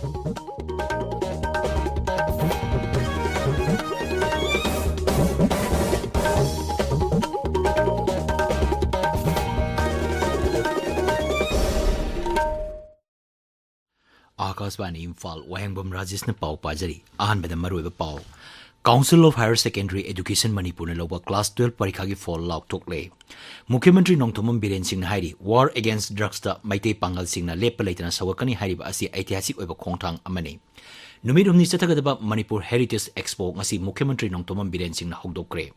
आकाशवाणी इम्फाल वाहेंगबम राजेश ने पाव पाजरी आहन बेद मरुब पाव council of higher secondary education Manipur ने लोबा क्लास 12 परीक्षा की फॉल लाउट थोकले मुख्यमंत्री नोंथोमम बीरेन सिंह हाइरी वार अगेंस्ट ड्रग्स दा माइते पांगल सिंह लेप लेतना सवकनी हाइरिबा असी ऐतिहासिक ओइबा खोंगथांग अमने नुमित हुमनी चथगदबा मणिपुर हेरिटेज एक्सपो ngasi मुख्यमंत्री नोंथोमम बीरेन सिंह हौदोक्रे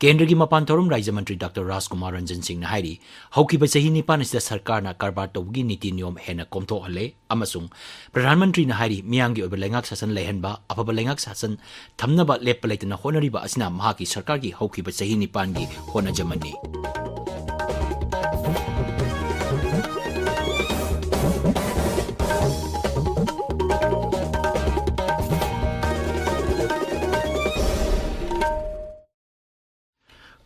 केंद्र की मपान थौरम राज्य मंत्री डॉक्टर राजकुमार रंजन सिंह ने हाइरी हौकिबा चही निपान इस सरकार ना कारबार तौगी नीति नियम हेना कोमथो हले अमसुंग प्रधानमंत्री ने हाइरी मियांगी ओबे लेंगाक शासन लेहनबा अफबा लेंगाक शासन थमनबा लेप लेतना होनरिबा असिना महाकी सरकार की हौकिबा चही निपान की होनजमनी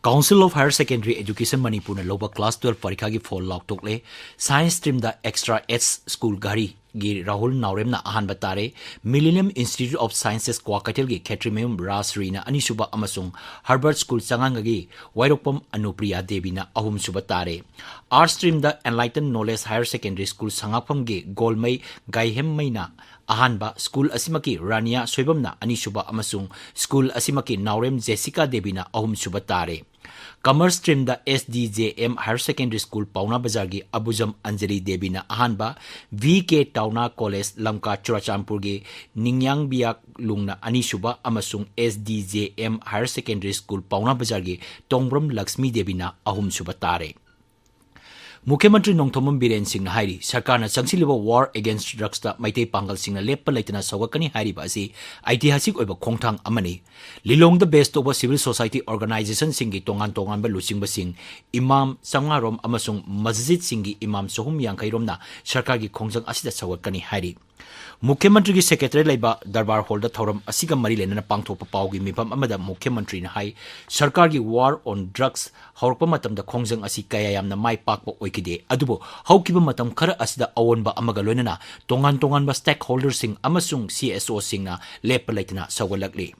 council of higher secondary education Manipur ने लोबा क्लास 12 परीक्षा की फॉल लाउटोकले साइंस स्ट्रीम दा एक्स्ट्रा एच स्कूल गाड़ी गी राहुल नावरेम ना आहान बतारे millennium institute of sciences Kwakeithel की खेत्रीमेम रासरी ना अनिसुबा अमसुंग हार्वर्ड स्कूल चंगांगी वायरोपम अनुप्रिया देवी ना अहुम सुबा तारे आर्ट स्ट्रीम दा enlighten knowledge higher secondary school संगाफम गे गोलमई गाइहेम मैना अहानबा स्कूल असिमकी रानिया सोइबमना अनिसुबा अमसुंग स्कूल असिमकी नावरेम जेसिका देवी ना अहुम सुबा तारे कॉमर्स स्ट्रीम दा SDJM हायर सेकेंडरी स्कूल पाउना बाजार की अबुजम अंजलि देवी ना अहानबा VK टाउना कॉलेज लमका चुराचांदपुर के निंगयांग बियाक लुंगना अनिसुबा अमसुंग SDJM हायर सेकेंडरी स्कूल पाउना बाजार की तोंग्रम लक्ष्मी देवी ना अहुम सुबा तारे मुख्यमंत्री नोंथोमम बीरेन सिंह हाइरी सरकार चंगसिलिबा वार अगेंस्ट ड्रग्स दा माइते पांगल सिंह लेप लेतना सवकनी हाइरिबा असि ऐतिहासिक ओइबा खोंगथांग अमनी लिलोंग द बेस्ट ओबा सिविल सोसाइटी ऑर्गेनाइजेशन सिंह की तोंगान तोंगान बा लुसिंग सिंह इमाम संगारोम अमसुंग मस्जिद सिंह की इमाम सोहुम यांखैरोमना सरकार की खोंजंग असिदा सवकनी हाइरी मुख्यमंत्री की सेक्रेटरी लेबा दरबार हॉल दा थौरम असिगा मरी लेना पांगथोप पाउगी मिफम अमदा मुख्यमंत्री ने हाई सरकार की वार ऑन ड्रग्स हौरप मतम दा खोंजंग असी कया यामना माई पाकपा ओइकिदे अदुबो हौकिबा मतम खरा असिदा अवोनबा अमगा लोइनना तोंगान तोंगान बा स्टेक होल्डर सिंह अमसुंग CSO सिंहना लेप लेतना सवलकली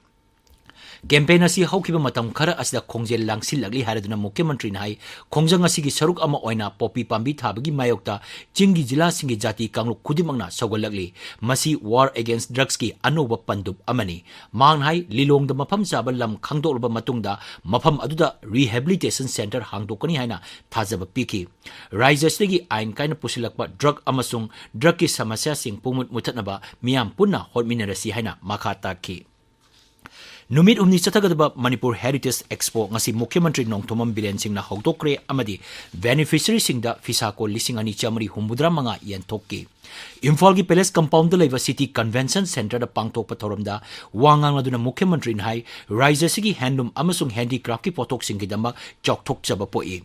कैंपेन असी हौकिबा मतम खरा असिदा खोंजेल लांगसिलगली हारदुना मुख्यमंत्री नाई खोंजंग असिगी सरुक अमा ओइना पोपी पांबी थाबगी मायोक्ता चिंगी जिला सिंगी जाति कांगलुक खुदिमंगना सौगलगली मसी वार अगेंस्ट ड्रग्स की अनोबा पंदुब अमनी मांग हाई लिलोंग द मफम चाबा लम खांगदोलबा मतुंगदा मफम अदुदा रिहेबिलिटेशन सेंटर हांगदोकनी हाइना थाजबा पीकी राज्यस्तगी आइन काइना पुसिलकपा ड्रग अमसुंग ड्रग की समस्या सिंग पुमुत मुथतनबा मियाम पुन्ना होटमिनरसी हाइना माखा ताकी नुमित उमनी चथगदबा मणिपुर हेरिटेज एक्सपो ngasi मुख्यमंत्री नोंथोमम बीरेन सिंह हौदोक्रे अमदी बेनिफिशियरी सिंह दा फिसाको लिसिंग अनि चामरी हुमुद्रा मंगा यंथोक्की इम्फाल की पैलेस कंपाउंड लेव सिटी कन्वेंशन सेंटर पांगथोप थौरमदा वांगांगदुना मुख्यमंत्री नाई राज्य की हैंडलूम अमसुंग हैंडीक्राफ्ट की पोथोक सिंह दमक चौथोकचब पोई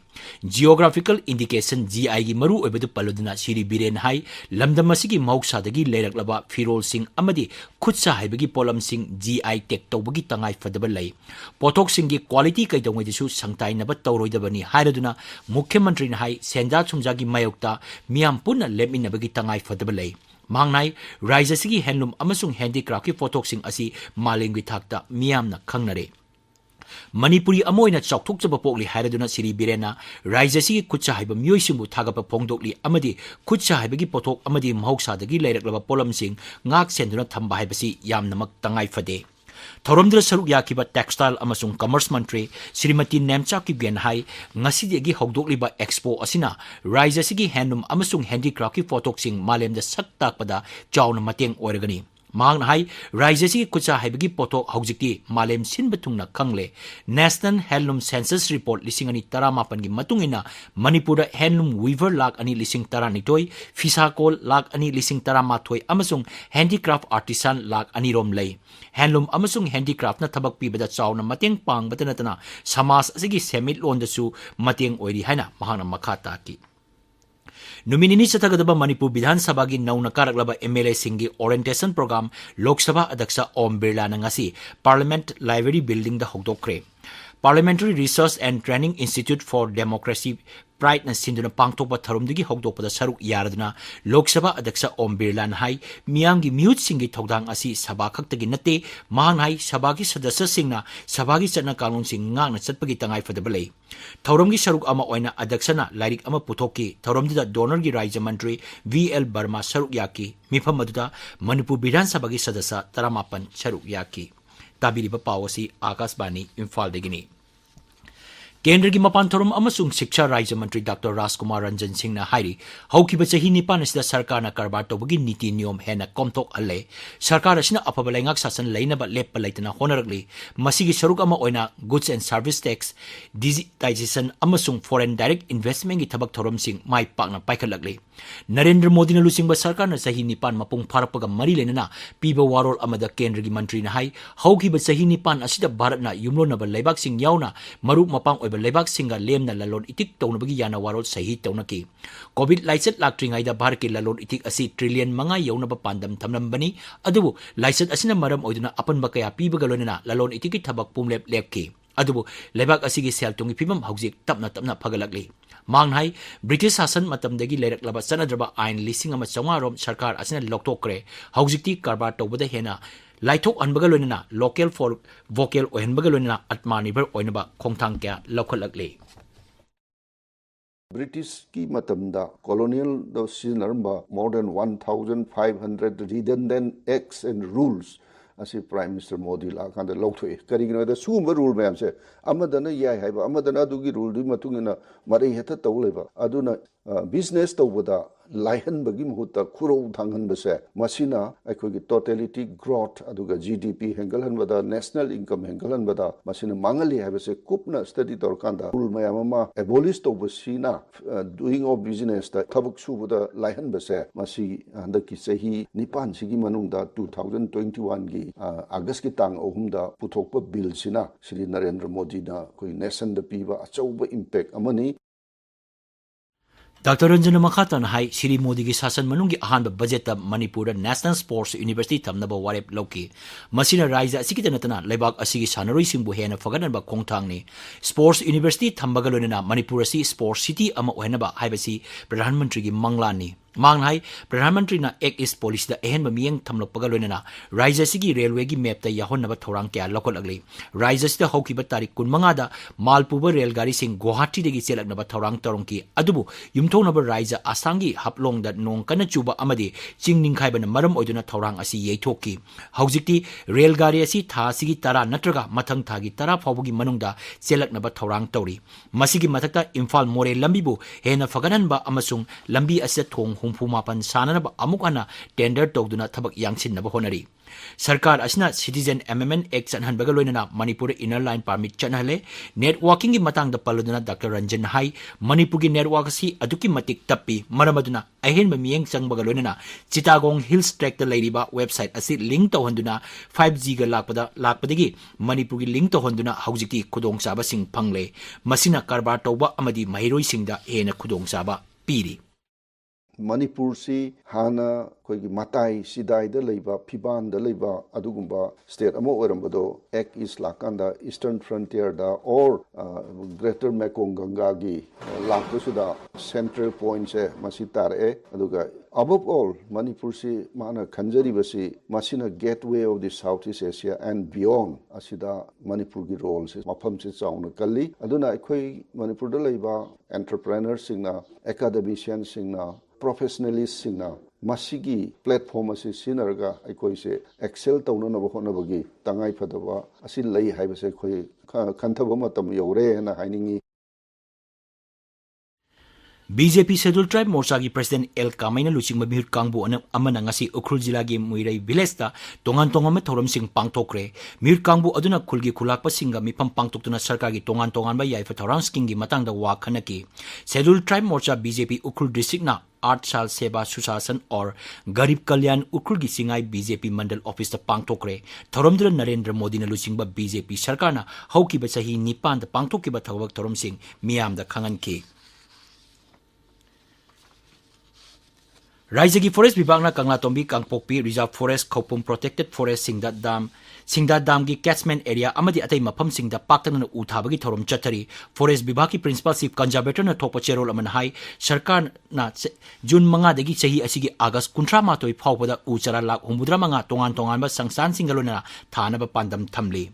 जियोग्राफिकल इंडिकेशन GI की मरु ओबदु पलुदुना सिरी बीरेन हाई लमदम की मौसादगी लेरकलबा फिरोल सिंह अमदी खुदसा हाइबगी पोलम सिंह GI टेक तौबगी तंगाई फदब लई पोथोक सिंह की क्वालिटी कैदोंगैदसु संगताइनब तौरोइदबनी हाइरदुना मुख्यमंत्री नाई सेंजा छुमजा की मयोक्ता मियाम पुन्ना लेमिनबगी तंगाई फदबलई मांगनाई राज्य की हैंडलूम अमसुंग हैंडीक्राफ्ट की फोटोक्सिंग असी मालेंगी थाकता मियामना खंगनरे मणिपुरी अमोइना चौथोकचब पोकली हाइरदुना सिरी बीरेना राज्य की खुदसा हाइब मियोइसिंबु थागप फोंगदोकली अमदी खुदसा हाइबगी पोथोक अमदी महौसादगी लेरकलबा पोलमसिंग ngak सेंदुना थंबा हाइबसी यामनमक तंगाई फदे थौरमद्र सरुक याकिबा टेक्सटाइल अमसुंग कॉमर्स मंत्री श्रीमती नेमचा की बेनहाई ngasiदगी हौदोकलिबा एक्सपो असिना राज्य की हैंडलूम अमसुंग हैंडीक्राफ्ट की फोटोक्सिंग मालेमदा सक ताकपदा चाउना मतेंग ओइरगनी मांगना हाई राज्य की खुचा हाइबगी पोथोक हौजिक्ति मालेम सिनब थुंगना खंगले नेशनल हैंडलूम सेंसस रिपोर्ट लिसिंग अनि 18 की मतुंगिना मणिपुर हैंडलूम वीवर लाख अनि लिसिंग 12 फिसाकोल लाख अनि लिसिंग 13 अमसुंग हैंडीक्राफ्ट आर्टिसान लाख अनि रोम लई हैंडलूम अमसुंग हैंडीक्राफ्ट न थबक पीबदा चाउना मतेंग पांगबत नतना समाज असिगी सेमिट लोंदसु मतेंग ओइरी हाइना महाना मखा ताकी नुमिनिनी चथगदबा मणिपुर विधानसभा की नौना कारकलबा MLA सिंह की ओरिएंटेशन प्रोग्राम लोकसभा अध्यक्ष Om Birla नंगासी parliament library building दा हौदोक्रे Parliamentary Research and Training Institute for Democracy Pride na sinduna pangtokpa tharumdagi hogdokpada saruk yaraduna Lok Sabha Adyaksha Om Birla na hai miyamgi miyut singi thogdang asi sabha khaktagi natte mahang hai sabha gi sadasya singna sabha gi chatna kanun sing ngakna chatpagi tangai fadaba lei thoromgi saruk ama oina adyaksha na lairik ama puthokki thoromdida donor gi Rajya Mantri VL Burma saruk yaki mifam aduda Manipur Bidhan Sabha gi sadasya 18 saruk yaki tabiriba pawasi Akashbani Imphal degini केंद्र की मपान theorem अमसुंग शिक्षा राज्य मंत्री doctor राजकुमार रंजन सिंह ना हाइरी हौकिबा चही निपान असिदा सरकार ना कारबार तौबगी नीति नियम हेना कमथोक हल्ले सरकार असिना अफब लैंगाक शासन लैनबा लेप्पा लैतना होनरकली मसिगी सरुक अमा ओइना goods and service tax digitisation अमसुंग फॉरेन डायरेक्ट इन्वेस्टमेंट की थबक थोरम सिंह माइ पाकना पाइखलकली नरेंद्र मोदी ना लुसिंगबा सरकार ना चही निपान मपुंग फारकपगा मरी लेना पीबा वारोल अमदा केंद्र की मंत्री ना हाई हौकिबा चही निपान असिदा भारत ना युमलोनबा लैबाक सिंह यावना मरुक मपांग लेबाक सिंगा लेमना ललोन इतिक तौनबगी याना वारोल सही तौनकी कोविड लाइसेट लाक्ट्रिंगाइदा भारत के ललोन इतिक असि ट्रिलियन मंगा यौनबा पांदम थमलंबनी अदुबु लाइसेट असिना मरम ओइदुना अपनबा कया पीबगा लोनना ललोन इतिकी थबक पुमलेप लेपकी अदुबु लेबाक असिगी सेल तुंगी फिबम हौजिक तपना तपना फगलकली मांगहाई ब्रिटिश शासन मतमदगी लेरकलबा चनद्रबा आइन लिसिंग अमा चौंगा रोम सरकार असिना लोकतोकरे हौजिकती कारबार तौबदा हेना लाइथोक अनबगा लोनना लोकल फॉर वोकल ओहनबगा लोनना आत्मनिर्भर ओइनबा खोंगथांग क्या लौखलकले British की मतमदा colonial the सिजनरबा more than 1500 redundant acts and rules asi Prime Minister Modi la kan da lawthoi karigino da sumba rule mayam se amadana yai haiba amadana adugi rule du matungina mari heta tawleba aduna business tawbada laihan bagi muhutta khuro thangan base masina aikogi totality growth aduga GDP hengalhan bada national income hengalhan bada masina mangali habase kupna study torkanda rule mayamama abolish tawbasina doing of business da thabuk subada laihan base masi handaki sahi nipan sigi manungda 2021 gi August ki tang ohumda puthokpa bill sina Shri Narendra Modi na koi nation da piba achauba impact amani Dr. Ranjan Makhatan hai Shri Modi ki शासन मनुंगी अहानब budget Manipur national sports university थमनबा वारेप लौकी मसिना राज्य असिकी नतना लेबाक असिगी सानरोई सिंबु हेना फगनबा खोंगथांगनी स्पोर्ट्स यूनिवर्सिटी थमबगा लोनना मणिपुर असि स्पोर्ट्स सिटी अमा ओहनबा हाइबसी प्रधानमंत्री की मंगलानी मांगहाई प्रधानमंत्री ना एक्ट इस पॉलिसी दा एहन मियंग थमलपगा लोनना राज्य सिगी रेलवे की मैप ता याहोनबा थोरांग क्या लकोलगली राज्य सिदा हौकिबा तारीख 15 दा मालपुबा रेलगाड़ी सिंह गुवाहाटी देगी चेलकनबा थोरांग तोरंकी अदुबु युमथोनबा राज्य आसांगी हापलोंग दा नोंग कन चुबा अमदि चिंगनिंखाइबन मरम ओइदुना थोरांग असि येथोकी हौजिकती रेलगाड़ी असि था सिगी तरा नत्रगा मथंग थागी तरा फावबगी मनुंगदा चेलकनबा थोरांग तौरी मसिगी मथकता इम्फाल मोरे लंबीबु हेना फगननबा अमसुंग लंबी असे थोंग हुंफु मापन साननबा अमुकना टेंडर तौदुना थबक यांगसिनबा होनरी सरकार असना सिटीजन अमेंडमेंट एक्ट चनहनबगा लोइनना मणिपुर इनर लाइन परमिट चनहले नेटवर्किंग की मतंग द पलुदुना डॉक्टर रंजन हाई मणिपुर की नेटवर्क असि अदुकी मतिक तप्पी मरमदुना अहेन मियंग चंगबगा लोइनना चिटागोंग हिल्स ट्रैक द लेरिबा वेबसाइट असि लिंक तौहंदुना 5G गा लाकपदगी मणिपुर की लिंक तौहंदुना हौजिकी खुदोंग चाबा सिंग फंगले मसिना कारबार तौबा अमदि महिरोई सिंगदा हेना खुदोंग चाबा पीरी Manipur si hana koi ki matai sidai da leiba phiban da leiba adugumba state amo orambado act is lakanda eastern frontier da or greater Mekong Ganga gi lakto suda central point se masitar e aduga above all Manipur si mana khanjari basi masina gateway of the Southeast Asia and beyond asida Manipur gi role se mafam se chauna kalli aduna khoi Manipur da leiba entrepreneurs singna academicians singna professionalists singna masigi platform asi sinarga aikoi se excel tawna na bahona bagi tangai phadawa asi lei haibase khoi khanthaba matam yore na hainingi BJP Scheduled Tribe Morcha की president L कामाइना लुचिंग मिहुत कांगबु अमना ngasi Ukhrul जिला की मुइरै village ता तोंगान तोंगाम थौरम सिंग पांगथोकरे मिहुत कांगबु अदुना खुलगी खुलाकपा सिंगा मिफम पांगथोकतुना सरकार की तोंगान तोंगान बा याइफा थौरांग skiing की मतंग दा वा खनकी Scheduled Tribe Morcha BJP Ukhrul district ना 8 साल सेवा सुशासन और गरीब कल्याण उखरुल की सिंगाई BJP मंडल ऑफिस ता पांगथोकरे थौरमदुल नरेंद्र मोदी ना लुचिंग बा BJP सरकार ना हौकी बा सही निपान ता पांगथोकी बा थौबक थौरम सिंग मियाम दा खंगन की राज्य की फॉरेस्ट विभाग ना Kanglatombi Kangpokpi reserve forest Khoupum protected forest Singda dam Singda Dam gi catchment area amadi atai mafam singda paktana u thabagi thorom chathari forest bibha ki principal chief conservator na thokpa cherol aman hai sarkar na June manga dagi chahi asigi August kuntra matoi phawpada u chara lak humudra manga tongan tongan ba sangsan singalona thana ba pandam thamli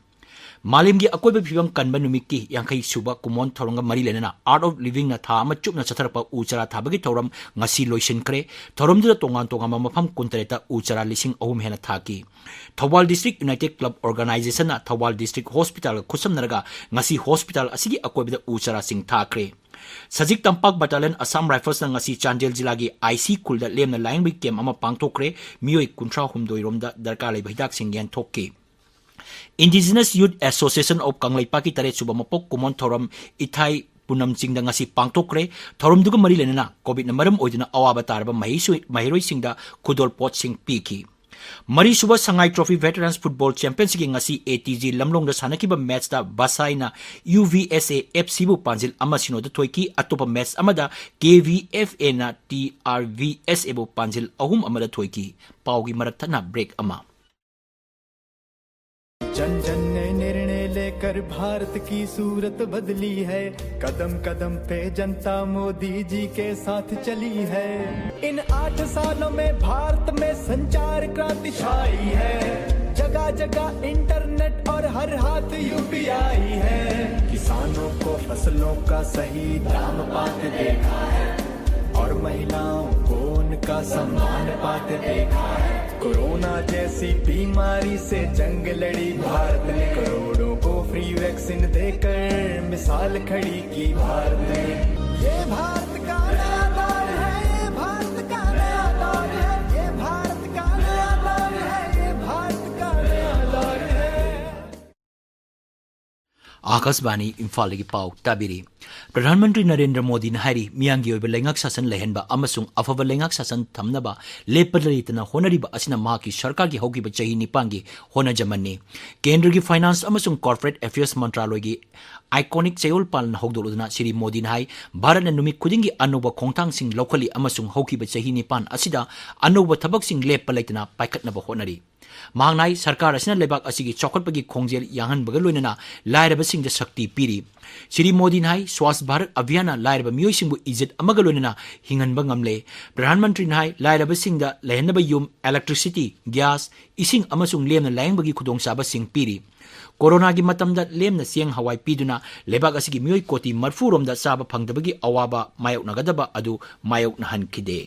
Malim gi akoy ba phibam kanba numiki yankai suba kumon thoronga mari lenana art of living na tha ama chupna chatharpa uchara thabagi thorom ngasi loisin kre thorom du tongan tongan mafam kuntreta uchara lising ahum hena thaki Thawal District United Club Organization na Thawal District Hospital khusam naraga ngasi hospital asigi akoy ba uchara sing thakre Sajik Tampak Battalion Assam Rifles na ngasi Chandel Jilagi IC Kulda lemna laing bi kem ama pangtokre miyoi kuntra humdoi romda darka lei bhidak singyan thokki Indigenous Youth Association of Kanglai Paki Tare Subamapok Kumon Thorom Ithai Punam Singda ngasi pangtokre thorom duga mari lenana COVID na maram oidina awaba tarba mahiroi singda kudol pot sing piki Mari Suba Sangai Trophy Veterans Football Championship ngasi ATG Lamlong da sanakiba match da Basai na UVSA FC bu panjil amasino da toiki atopa match amada KVFA na TRVSA bu panjil ahum amada toiki paugi marakta na break ama जन जन ने निर्णय लेकर भारत की सूरत बदली है कदम कदम पे जनता मोदी जी के साथ चली है इन 8 सालों में भारत में संचार क्रांति छाई है जगह जगह इंटरनेट और हर हाथ यूपीआई है किसानों को फसलों का सही दाम पाते देखा है और महिलाओं को उनका सम्मान पाते देखा है कोरोना जैसी बीमारी से जंग लड़ी भारत ने करोड़ों को फ्री वैक्सीन देकर मिसाल खड़ी की भारत ने ये भारत का नया दौर है ये भारत का नया दौर है ये भारत का नया दौर है ये भारत का नया दौर है Akasbani Imphal gi pau tabiri Pradhanmantri Narendra Modi na hari miyangi oiba lengak sasan lehenba amasung afaba lengak sasan thamnaba lepadaritana honariba asina mahaki sarkar gi hogi ba chahi nipangi hona jamanni Kendra gi finance amasung corporate affairs mantraloy gi iconic chayol palna hogdoludna Shri Modi na hai Bharat na numik khudingi anoba khongthang sing locally amasung hogi ba chahi nipan asida anoba thabak sing lepalaitana paikatna ba honari Mahnai Sarkar asina lebak asigi chokotpagi khongjel yangan bagal loinana lairaba singda shakti piri Shri Modi nai Swasth Bharat Abhiyana lairaba miyoi singbu ijat amaga loinana hinganba ngamle Pradhanmantri nai lairaba singda lehenaba yum electricity gas ising amasung lemna laingbagi khudongchaba sing piri Corona gi matamda lemna siang hawai piduna lebak asigi miyoi koti marfuromda saba phangdabagi awaba mayok nagadaba adu mayok nahan khide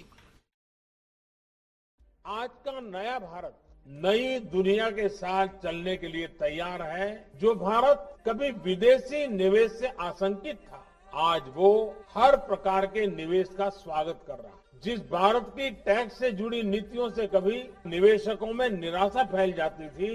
आज का नया भारत नई दुनिया के साथ चलने के लिए तैयार है जो भारत कभी विदेशी निवेश से आशंकित था आज वो हर प्रकार के निवेश का स्वागत कर रहा है जिस भारत की टैक्स से जुड़ी नीतियों से कभी निवेशकों में निराशा फैल जाती थी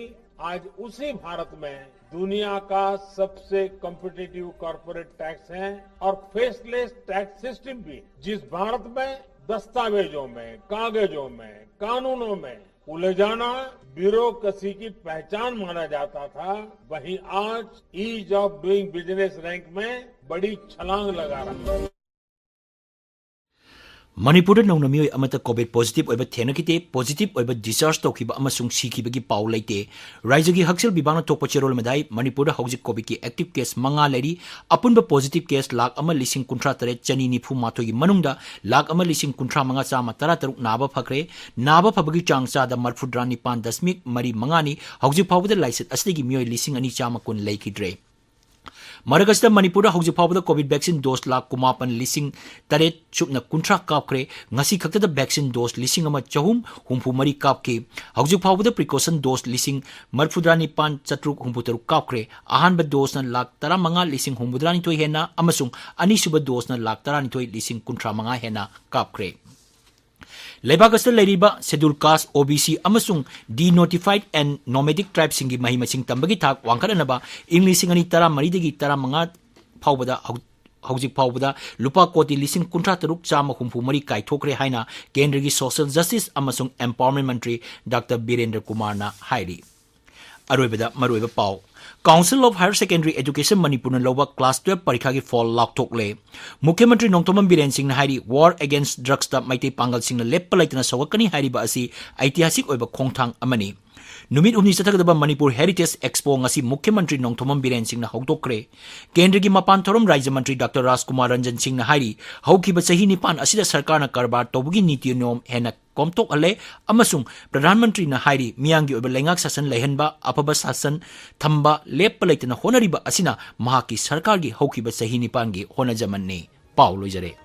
आज उसी भारत में दुनिया का सबसे कॉम्पिटिटिव कॉर्पोरेट टैक्स है और फेसलेस टैक्स सिस्टम भी जिस भारत में दस्तावेजों में कागजों में कानूनों में उलझाना ब्यूरोक्रेसी की पहचान माना जाता था वहीं आज ease of doing business rank में बड़ी छलांग लगा रहा है Manipur nong namioi amata COVID positive oiba thenakite positive oiba discharge tokhiba amasung sikibagi pau leite raijagi haksil bibana tokpa cherol madai Manipur hauji COVID ki active case manga leri apunba positive case lak ama lising kuntra tare chani ni phu matho gi manungda lak ama lising kuntra manga chama tara taruk naba phakre naba phabagi changcha da marfudra ni pan dasmik mari manga ni hauji phawda laiset asigi mioi lising ani chama kun leikidre Maragasda Manipur hauji phawda COVID vaccine dose lak kumapan lising taret chupna kuntra kapkre ngasi khakta da vaccine dose lising ama chahum humpu mari kapke hauji phawda precaution dose lising marfudrani pan chatruk humpu taruk kapkre ahanba dose na lak tara manga lising humbudrani toi hena amasung ani suba dose na lak tara ni toi lising kuntra manga hena kapkre Lebagasda Leriba Scheduled Caste OBC amasung denotified and nomadic tribes singi mahimasing tambagi thak wangkaranaba Englishing ani tara maridagi tara manga phawbada hauji phawbada lupa koti lising kuntra taruk chama humpu mari kai thokre haina Kendra gi Social Justice amasung Empowerment Mantri Dr. Birendra Kumar na hairi Aroibada maroiba pau Council of Higher Secondary Education Manipur na loba class 12 parikha gi fall lock tokle Mukhyamantri Nongthoman Biren Singh na hairi war against drugs ta maitei pangal singh na leppalaitna sawakani hairi ba asi aitihasik oiba khongthang amani नुमित उमनी चथगदबा Manipur heritage expo ngasi मुख्यमंत्री नोंथोमम बीरेन सिंह ना हौदोक्रे केंद्र की मपान theorem राज्य मंत्री डॉक्टर राजकुमार रंजन सिंह ना हारी हौखिबा चही निपान असिदा सरकार ना कारबार तौबगी नीति नियम हेना कॉमतोक अले अमसुंग प्रधानमंत्री ना हारी मियांगी ओबा लेंगाक शासन लेहनबा अफबा शासन थंबा लेप लेतना होनरिबा असिना महाकी सरकार की हौखिबा चही निपान की होनजमन्ने पाउ लोइजरे।